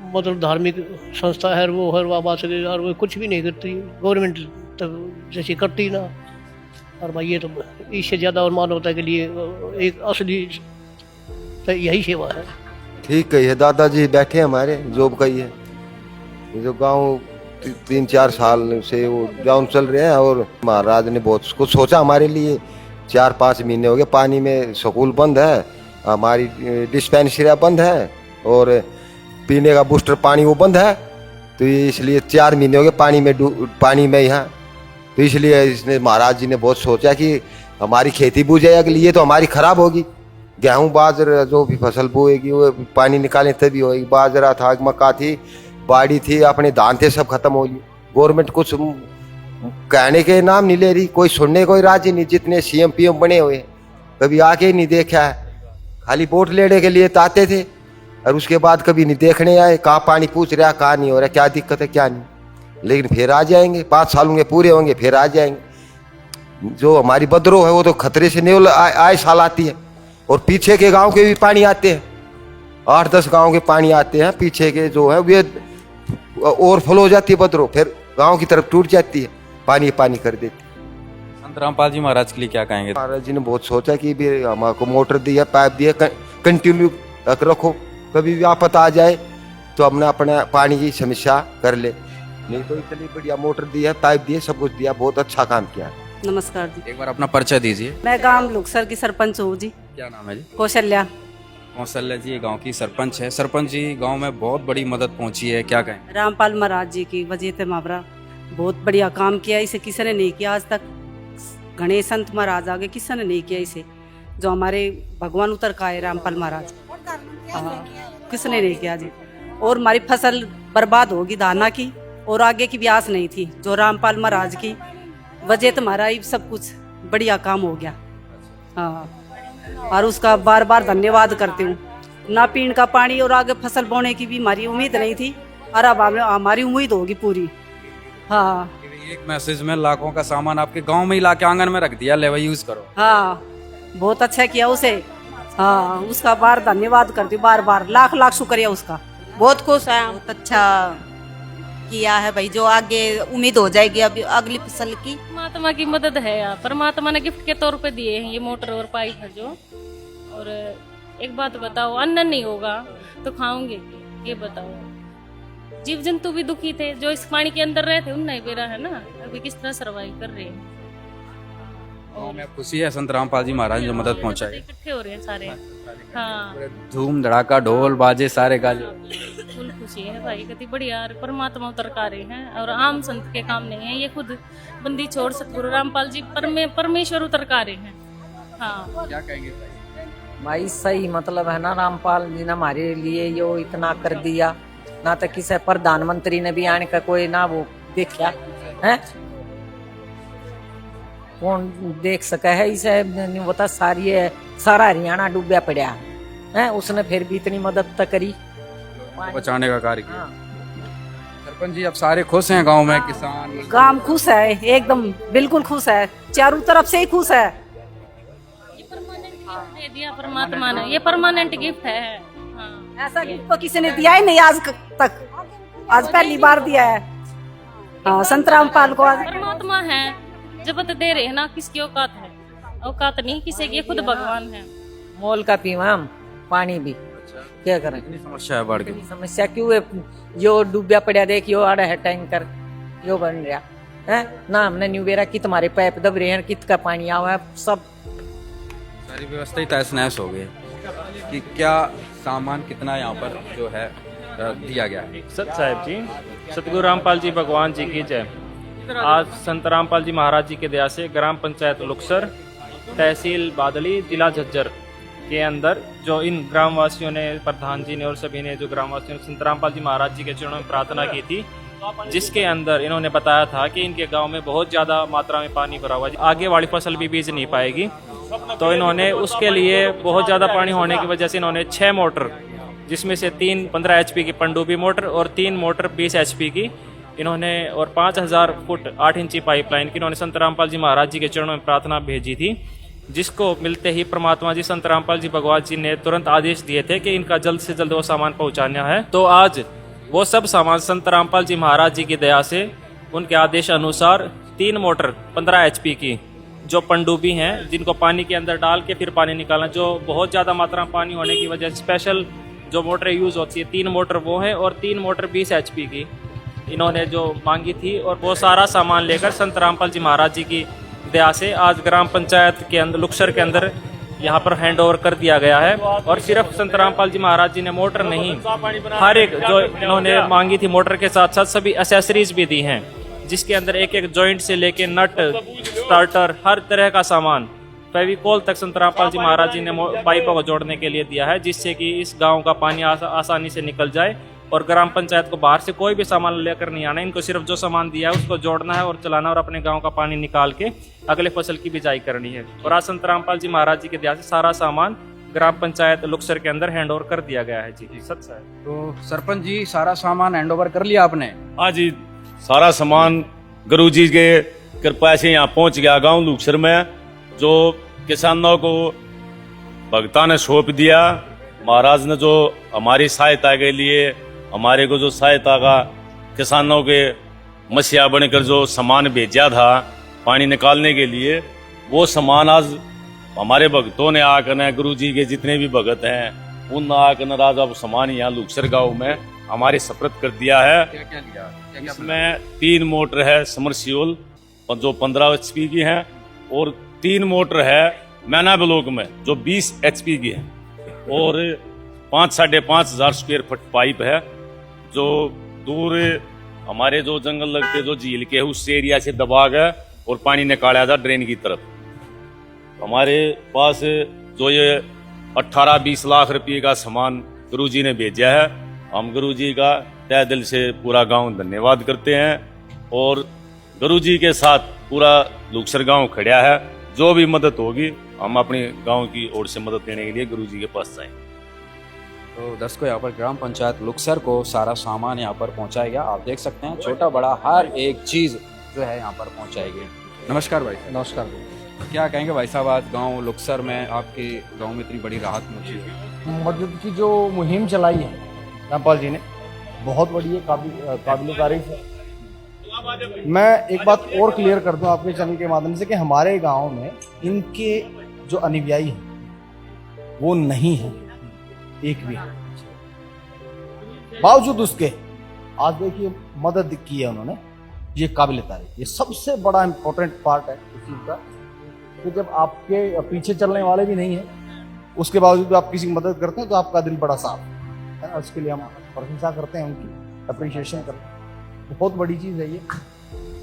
मतलब धार्मिक संस्था है वो हर बात से, और वो कुछ भी नहीं करती गवर्नमेंट तो जैसी करती ना। और भाई ये तो इससे ज़्यादा और मानवता के लिए एक असली तो यही सेवा है। ठीक है, दादाजी बैठे हमारे जॉब का ही है। जो गांव 3-4 साल से वो गांव चल रहे हैं, और महाराज ने बहुत कुछ सोचा हमारे लिए। 4-5 महीने हो गए पानी में, स्कूल बंद है, हमारी डिस्पेंसरी बंद है, और पीने का बूस्टर पानी वो बंद है। तो इसलिए 4 महीने हो गए पानी में यहाँ। तो इसलिए इसने महाराज जी ने बहुत सोचा कि हमारी खेती बूझे अगली, ये तो हमारी खराब होगी। गेहूँ बाजरा जो भी फसल बोएगी वो पानी निकालें तभी होगी। बाजरा था, मक्का थी, बाड़ी थी, अपने धान थे, सब खत्म हो गई। गवर्नमेंट कुछ कहने के नाम नहीं ले रही, कोई सुनने कोई राजी नहीं। जितने CM PM बने हुए कभी आके ही नहीं देखा है, खाली वोट लेने के लिए तो आते थे, और उसके बाद कभी नहीं देखने आए। कहाँ पानी पूछ रहा, कहाँ नहीं हो रहा, क्या दिक्कत है क्या नहीं। लेकिन फिर आ जाएंगे, 5 साल होंगे पूरे होंगे, फिर आ जाएंगे। जो हमारी बदरो है वो तो खतरे से नहीं आए साल आती है, और पीछे के गांव के भी पानी आते हैं। 8-10 गांव के पानी आते हैं पीछे के, जो है वे ओवरफ्लो हो जाती है बदरो, फिर गांव की तरफ टूट जाती है, पानी कर देती है। संत रामपाल जी महाराज के लिए क्या कहेंगे? महाराज जी ने बहुत सोचा कि भी हमको मोटर दिया, पाइप दिया, कंटिन्यू रखो, कभी भी आफत आ जाए तो हमने अपना पानी की समस्या कर ले। नहीं तो इतनी बढ़िया मोटर दिया, पाइप दिए, सब कुछ दिया, बहुत अच्छा काम किया। नमस्कार जी। एक बार अपना परिचय दीजिए। मैं गांव लुक्सर की सरपंच हूँ जी। क्या नाम है जी? कौशल्या। कौशल्या जी ये गांव की सरपंच है। सरपंच जी, गांव में बहुत बड़ी मदद पहुंची है, क्या कहें? रामपाल महाराज जी की वजह से महावरा बहुत बढ़िया काम किया, इसे किसी ने नहीं किया आज तक। गणेश संत महाराज आगे किसी ने नहीं किया इसे, जो हमारे भगवान उतर का है रामपाल महाराज, किसने नहीं किया जी। और हमारी फसल बर्बाद होगी धाना की, और आगे की भी आस नहीं थी। जो रामपाल महाराज की वजह तुम्हारा ही सब कुछ बढ़िया काम हो गया। हाँ, और उसका बार बार धन्यवाद करती हूँ। ना पीने का पानी और आगे फसल बोने की भी हमारी उम्मीद नहीं थी, और अब हमारी उम्मीद होगी पूरी। हाँ, एक मैसेज में लाखों का सामान आपके गांव में ही लाके आंगन में रख दिया, ले वही यूज करो। हाँ, बहुत अच्छा किया उसे। हाँ, उसका बार धन्यवाद करती हूँ, बार बार लाख शुक्रिया उसका। बहुत खुश है, बहुत अच्छा किया है भाई, जो आगे उम्मीद हो जाएगी अभी अगली फसल की। परमात्मा की मदद है यार, परमात्मा ने गिफ्ट के तौर पे दिए हैं ये मोटर और पाइप है जो। और एक बात बताओ, अन्न नहीं होगा तो खाओगे ये बताओ? जीव जंतु भी दुखी थे, जो इस पानी के अंदर रहे थे उन नहीं बेरा है ना, अभी किस तरह सर्वाइव कर रहे हैं। और मैं खुशी है संत रामपाल जी महाराज जो मदद पहुंचाए, इकट्ठे हो रहे हैं सारे। हाँ, धूम धड़ाका ढोल बाजे सारे गाजे, फुल खुशी है भाई, कितनी बढ़िया परमात्मा उतर का रहे हैं। और आम संत के काम नहीं है ये, खुद बंदी छोड़ सतगुरु रामपाल जी परमेश्वर उतर का रहे हैं। हाँ, क्या कहेंगे भाई? सही मतलब है ना, रामपाल जी ने हमारे लिए यो इतना कर दिया, ना तो किसी प्रधानमंत्री ने भी आने का कोई ना वो देखा है, कौन देख सका है इसे। नहीं होता सारा हरियाणा डूबया पड़ा है, उसने फिर भी इतनी मदद तो करी, बचाने का कार्य किया। सरपंच जी अब सारे खुश हैं गांव में, किसान गांव खुश है एकदम, बिल्कुल खुश है, चारों तरफ से ही खुश है। दे दिया परमात्मा ने, ये परमानेंट गिफ्ट है। हाँ। ऐसा गिफ्ट तो किसी ने दिया ही नहीं आज तक, आज पहली बार दिया है। हाँ, संत रामपाल को आज परमात्मा है, जब तो दे रहे हैं ना, किसकी औकात है? औकात नहीं किसी की, खुद भगवान है। मोल का पीवा हम पानी भी, क्या करें? समस्या है बढ़ गई। समस्या क्यों है? यो डूबिया पड़ा देख, यो आड़ा है टैंकर, यो बन रहा है ना। हमने न्यू बेरा की तुम्हारे पाइप दब रहे हैं, कित का पानी आवा है, सब सारी व्यवस्था ही तहस नहस हो गई कि क्या सामान कितना यहाँ पर जो है दिया गया है। सत साहिब जी, सतगुरु रामपाल जी भगवान जी की जय। आज संत रामपाल जी महाराज जी के दया से ग्राम पंचायत लुक्सर, तहसील बादली, जिला झज्जर के अंदर जो इन ग्रामवासियों ने, प्रधान जी ने और सभी ने, जो ग्रामवासियों ने संत रामपाल जी महाराज जी के चरणों में प्रार्थना की थी, जिसके अंदर इन्होंने बताया था कि इनके गांव में बहुत ज़्यादा मात्रा में पानी भरा हुआ है, आगे वाली फसल भी बीज नहीं पाएगी। तो इन्होंने उसके लिए बहुत ज़्यादा पानी होने की वजह से इन्होंने 6 मोटर, जिसमें से 3 15 HP की पनडुब्बी मोटर और 3 मोटर 20 HP की इन्होंने, और 5000 फुट 8 इंची पाइपलाइन की इन्होंने संत रामपाल जी महाराज जी के चरणों में प्रार्थना भेजी थी, जिसको मिलते ही परमात्मा जी संत रामपाल जी भगवान जी ने तुरंत आदेश दिए थे कि इनका जल्द से जल्द वो सामान पहुंचाना है। तो आज वो सब सामान संत रामपाल जी महाराज जी की दया से, उनके आदेश अनुसार 3 मोटर 15 HP की जो पनडुब्बी हैं, जिनको पानी के अंदर डाल के फिर पानी निकालना, जो बहुत ज़्यादा मात्रा में पानी होने की वजह से स्पेशल जो मोटरें यूज़ होती है, 3 मोटर वो हैं और 3 मोटर 20 HP की इन्होंने जो मांगी थी। और वो सारा सामान लेकर संत रामपाल जी महाराज जी की दया से आज ग्राम पंचायत के अंदर, लुक्सर के अंदर यहाँ पर हैंड ओवर कर दिया गया है। और सिर्फ संत रामपाल जी महाराज जी ने मोटर नहीं, हर एक जो इन्होंने मांगी थी मोटर के साथ साथ सभी एसेसरीज भी दी हैं, जिसके अंदर एक एक जॉइंट से लेके नट, स्टार्टर, हर तरह का सामान, फेविकोल तक संत रामपाल जी महाराज जी ने पाइपों को जोड़ने के लिए दिया है, जिससे कि इस गांव का पानी आसानी से निकल जाए और ग्राम पंचायत को बाहर से कोई भी सामान लेकर नहीं आना। इनको सिर्फ जो सामान दिया है उसको जोड़ना है और चलाना और अपने गांव का पानी निकाल के अगले फसल की बिजाई करनी है। और आज संत रामपाल जी महाराज जी के दया से सारा सामान ग्राम पंचायत लुक्सर के अंदर हैंड ओवर कर दिया गया है। जी सच है। तो सरपंच जी सारा सामान हैंड ओवर कर लिया आपने? हाँ जी, सारा सामान गुरु जी के कृपा से यहाँ पहुँच गया गाँव लुक्सर में, जो किसानों को भगता ने सौंप दिया। महाराज ने जो हमारी सहायता के लिए, हमारे को जो सहायता का किसानों के मसीहा बनकर जो सामान भेजा था पानी निकालने के लिए, वो सामान आज हमारे भक्तों ने आकर, गुरु जी के जितने भी भगत हैं उन आकर आज अब सामान यहाँ लुक्सर गाँव में हमारे सप्रत कर दिया है। क्या क्या लिया? इसमें 3 मोटर है समरसियोल जो 15 HP की है, और 3 मोटर है मैना ब्लॉक में जो 20 HP की है, और 5,500 स्क्वायर फुट पाइप है जो दूर हमारे जो जंगल लगते जो झील के उस एरिया से दबा गया और पानी निकाला था ड्रेन की तरफ। हमारे पास जो ये 18-20 लाख रुपए का सामान गुरुजी ने भेजा है, हम गुरुजी का तहे दिल से पूरा गांव धन्यवाद करते हैं। और गुरुजी के साथ पूरा लुक्सर गांव खड़ा है। जो भी मदद होगी हम अपने गांव की ओर से मदद देने के लिए गुरुजी के पास जाएंगे। तो दर्शकों, यहाँ पर ग्राम पंचायत लुक्सर को सारा सामान यहाँ पर पहुँचाया गया। आप देख सकते हैं छोटा बड़ा हर एक चीज़ जो है यहाँ पर पहुँचाई गई। नमस्कार भाई। नमस्कार। क्या कहेंगे भाई साहब, आज गांव लुक्सर में आपके गांव में इतनी बड़ी राहत मिली है? मदद की जो मुहिम चलाई है रामपाल जी ने, बहुत बड़ी है, काबिल तारीफ है। मैं एक बात और क्लियर कर दूं आपके चैनल के माध्यम से कि हमारे गांव में इनके जो अनुयायी हैं वो नहीं है, एक भी। बावजूद उसके आज देखिए मदद की है उन्होंने, ये काबिल तारीफ। ये सबसे बड़ा इंपॉर्टेंट पार्ट है इस चीज का कि जब आपके पीछे चलने वाले भी नहीं है, उसके बावजूद आप किसी की मदद करते हैं तो आपका दिल बड़ा साफ है। उसके लिए हम प्रशंसा करते हैं, उनकी अप्रिशिएशन करते हैं। बहुत बड़ी चीज़ है ये,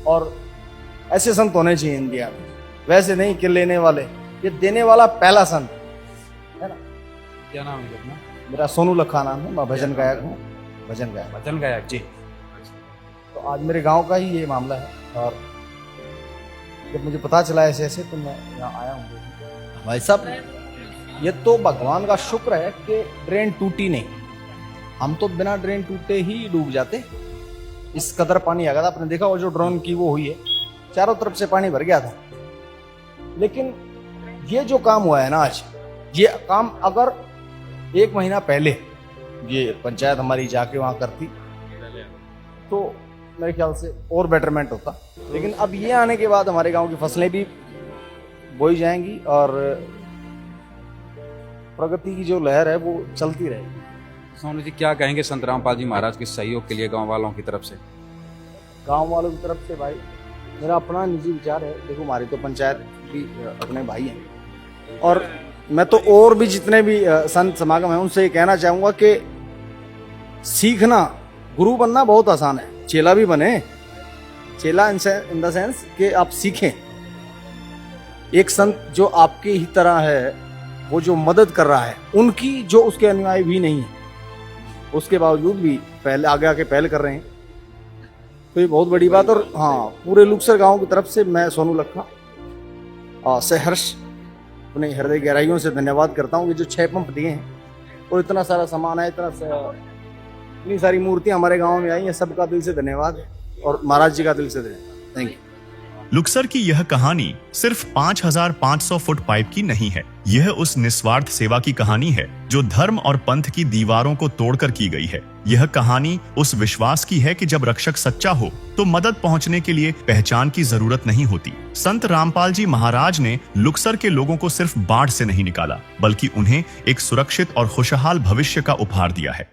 और ऐसे संत होने चाहिए इंडिया में, वैसे नहीं कि लेने वाले, ये देने वाला पहला संत है ना। क्या नाम है अपना? मेरा सोनू लखा नाम है, मैं भजन गायक हूँ। भजन गायक जी। तो आज मेरे गांव का ही ये मामला है, और जब मुझे पता चला ऐसे ऐसे तो मैं यहाँ आया हूँ। भाई साहब, ये तो भगवान का शुक्र है कि ड्रेन टूटी नहीं। हम तो बिना ड्रेन टूटे ही डूब जाते। इस कदर पानी आ गया था। आपने देखा वो जो ड्रोन की वो हुई है, चारों तरफ से पानी भर गया था। लेकिन ये जो काम हुआ है ना आज, ये काम अगर 1 महीना पहले ये पंचायत हमारी जाके वहां करती तो मेरे ख्याल से और बेटरमेंट होता। लेकिन अब ये आने के बाद हमारे गांव की फसलें भी बोई जाएंगी और प्रगति की जो लहर है वो चलती रहेगी। सोनू जी, क्या कहेंगे संत रामपाल जी महाराज के सहयोग के लिए गांव वालों की तरफ से? गांव वालों की तरफ से भाई मेरा अपना निजी विचार है। देखो हमारी तो पंचायत भी अपने भाई हैं, और मैं तो और भी जितने भी संत समागम हैं उनसे ये कहना चाहूँगा कि सीखना, गुरु बनना बहुत आसान है, चेला भी बने। चेला इन द सेंस कि आप सीखें। एक संत जो आपके ही तरह है, वो जो मदद कर रहा है, उनकी जो उसके अनुयायी भी नहीं है, उसके बावजूद भी पहले आगे आके पहल कर रहे हैं, तो ये बहुत बड़ी बात। और हाँ, पूरे लुक्सर गांव की तरफ से मैं सोनू लखा सहर्ष अपने हृदय गहराइयों से धन्यवाद करता हूँ कि जो 6 पंप दिए हैं और इतना सारा सामान है, इतनी सारी मूर्तियां हमारे गांव में आई हैं, सबका दिल से धन्यवाद और महाराज जी का दिल से धन्यवाद। Thank you. लुक्सर की यह कहानी सिर्फ 5500 फुट पाइप की नहीं है। यह उस निस्वार्थ सेवा की कहानी है जो धर्म और पंथ की दीवारों को तोड़कर की गई है। यह कहानी उस विश्वास की है कि जब रक्षक सच्चा हो तो मदद पहुंचने के लिए पहचान की जरूरत नहीं होती। संत रामपाल जी महाराज ने लुक्सर के लोगों को सिर्फ बाढ़ से नहीं निकाला, बल्कि उन्हें एक सुरक्षित और खुशहाल भविष्य का उपहार दिया है।